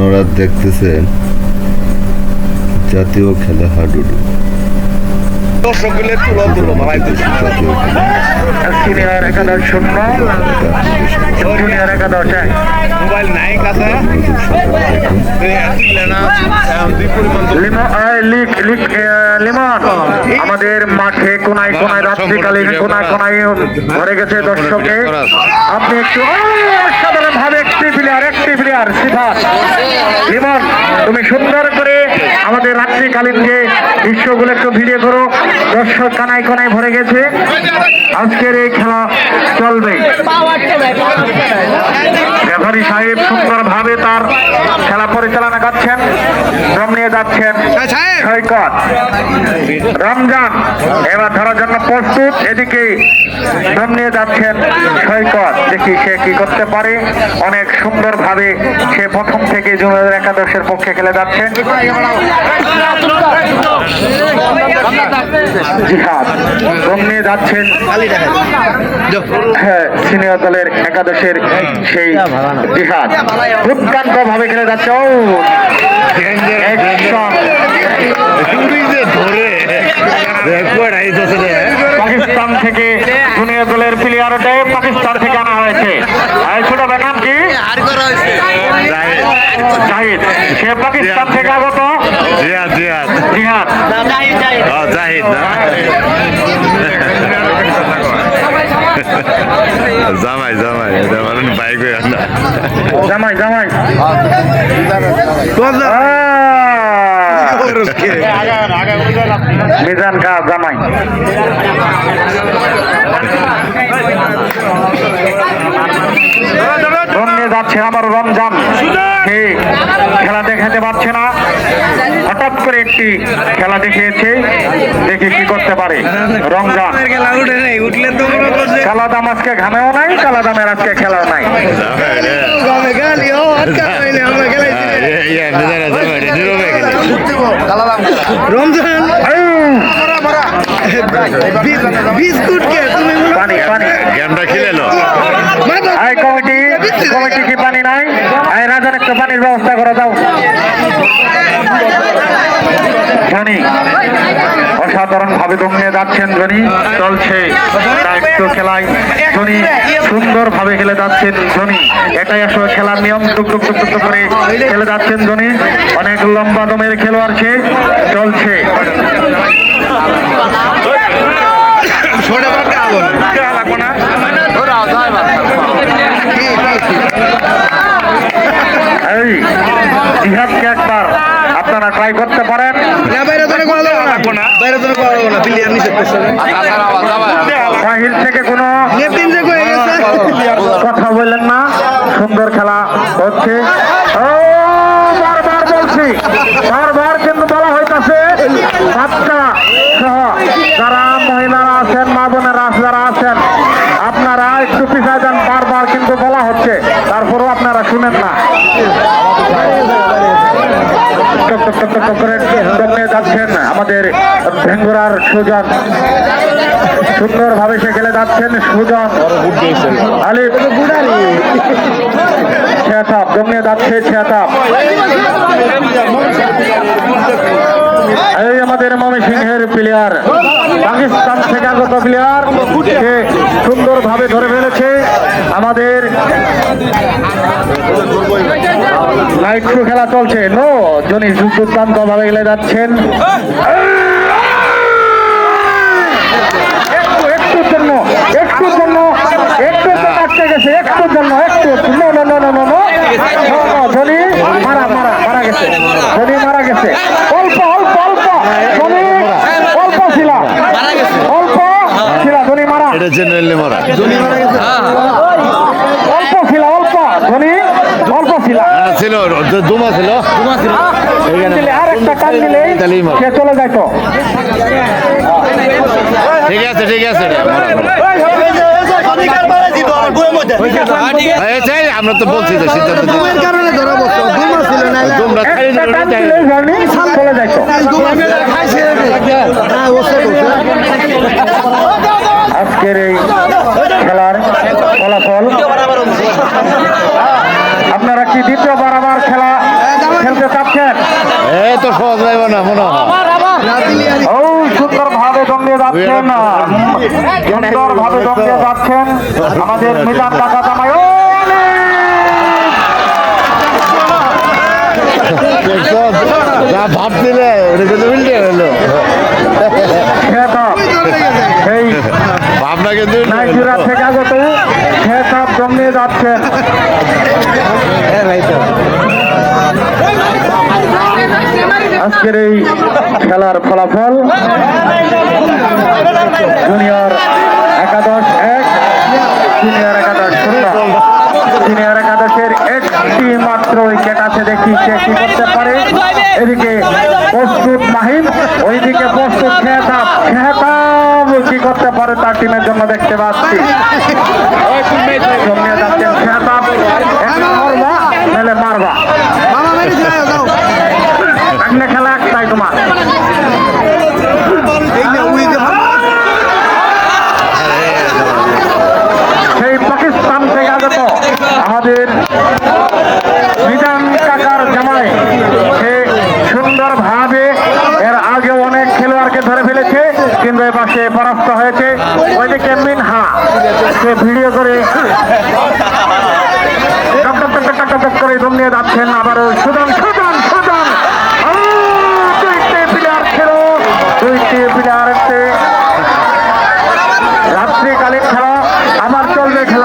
আপনারা দেখতেছেন জাতীয় খেলা হাডুডু। দর্শকগুলো তুলো তুলো জাতীয় খেলা সিনিয়র একাদশ শূন্য জুনিয়র একাদশ এক। মোবাইল নাই কাছে মনোযোগ সহকারে দেখুন। লিমন আমাদের মাঠে কোনায় কোনায় রাত্রিকালীন কোনায় কোনায় ভরে গেছে দর্শকে। আপনি একটু অসাধারণ ভাবে একটি প্লেয়ার সিফাত লিমন, তুমি সুন্দর করে আমাদের রাত্রিকালীন যে দৃশ্যগুলো একটু ভিডিও করো। দর্শক কানায় কোনায় ভরে গেছে, আজকের এই খেলা চলবে। রেফারি সাহেব সুন্দর ভাবে তার খেলা পরিচালনা করছেন, দম নিয়ে যাচ্ছেন সৈকত। রমজান এবার ধরার জন্য প্রস্তুত, এদিকে দম নিয়ে যাচ্ছেন সৈকত। দেখি সে কি করতে পারে। অনেক সুন্দর ভাবে সে প্রথম থেকে জুনিয়র একাদশের পক্ষে খেলে যাচ্ছেন। জিহাদ দম নিয়ে যাচ্ছেন সিনিয়র দলের একাদশের সেই জিহাদ, দুর্দান্ত ভাবে খেলে যাচ্ছে। ও পাকিস্তান থেকে জুনিয়র দলের প্লেয়ার পাকিস্তান থেকে আনা হয়েছে। ছোট নাম কি? জাহিদ, সে পাকিস্তান থেকে আগত। জিহাদ জামাই বাইক জামাই মিজান খা জামাই। ধন্যে যাচ্ছে আমার রমজান, সে খেলা দেখাতে পারছে না, হঠাৎ করে একটি খেলা দেখিয়েছে, দেখে কি করতে পারে রমজান। কালা দাম আজকে ঘামেও নাই, কালা দামের আজকে খেলাও নাই। রমজান বিস্কুট কে তুমি পানি গেমটা খেলেলো। কমিটি কি পানি নাই? রাজার একটা পানির ব্যবস্থা করে দাও। জনি অসাধারণ ভাবে দম নিয়ে যাচ্ছেন। জনি চলছে দায়িত্ব খেলায়, জনি সুন্দর ভাবে খেলে যাচ্ছেন। জনি এটাই আসলে খেলার নিয়ম, টুক করে খেলে যাচ্ছেন জনি। অনেক লম্বা দমের খেলোয়াড় সে, চলছে এই জিহাদকে একবার আপনারা ট্রাই করতে পারেন। বাহির থেকে কোনো কথা বললেন না, সুন্দর খেলা হচ্ছে। বারবার বলছি, বারবার কিন্তু বলা হইতেছে বাচ্চা সহ যারা মহিলারা আছেন, মা বোনেরা যারা আছেন, আপনারা একটু পিছায় যান। বারবার কিন্তু বলা হচ্ছে, তারপরেও আপনারা শুনেন না। যাচ্ছেন আমাদের ভেঙ্গুরার সুজন, সুন্দর ভাবে সে খেলে যাচ্ছেন। সুজন আলিফ ছেতাপ জমে যাচ্ছে। ছেতাপ এই আমাদের ময়মনসিংহের প্লেয়ার, পাকিস্তান থেকে আগত প্লেয়ার, সে সুন্দর ভাবে ধরে ফেলেছে। আমাদের লাইট থ্রু খেলা চলছে। নো জনি দুর্দান্ত ভাবে খেলে যাচ্ছেন। একটুর জন্য কাটতে গেছে, একটুর জন্য ধনী মারা গেছে, ধনী মারা গেছে। অল্প ধনী অল্প ছিল ধনী মারা, এটা জেনারেলি মারা, অল্প ছিল ধনী অল্প ছিল দুমা ছিল আর একটা কান দিলে সে চলে যাইত। ঠিক আছে আমরা তো বলছি তো সিদ্ধান্ত কারণে ধরা বসতো চলে যাইত। আজকের এই খেলার ফলাফল আপনারা কি দ্বিতীয়বার আবার খেলা অত সহজ লাগবে না মনে হয় ও সুন্দর ভাবে দমে যাচ্ছেন সুন্দর ভাবে দমে যাচ্ছেন আমাদের মিজান টাকা জামাই ও দেখছো? যা ভাব দিলে ওটা কিন্তু উল্টে হলো সেই ভাবনা কিন্তু উল্টে হলো। নাইজেরিয়া থেকে আগত খেতাব দমে যাচ্ছেন আজকের এই খেলার ফলাফল জুনিয়র একাদশ 1 সিনিয়র একাদশ 0 সিনিয়র একাদশের একটি মাত্র উইকেট আছে দেখি সে কি করতে পারে এদিকে প্রস্তুত মাহিম ওইদিকে প্রস্তুত খেতাব কি করতে পারে তার টিমের জন্য দেখতে পাচ্ছি জমিয়ে যাচ্ছেন খেতাব মারবা মেলে মারবা মামা মেরে যাও যাও সামনে খেলা একটাই তোমার এই না উইকে সেই পাকিস্তান থেকে আগত আমাদের মিজান কাকার জামাই সে সুন্দরভাবে এর আগে অনেক খেলোয়াড়কে ধরে ফেলেছে কিন্তু এবার সে পরাস্ত হয়েছে ওইদিকে মিনহা সে ভিডিও করে টক টক টক টক টক টক করে দম নিয়ে যাচ্ছেন আবারও সুজন সুজন সুজন দুইটি প্লেয়ার ছিল দুইটি প্লেয়ার রাত্রিকালীন খেলা আমার চলবে খেলা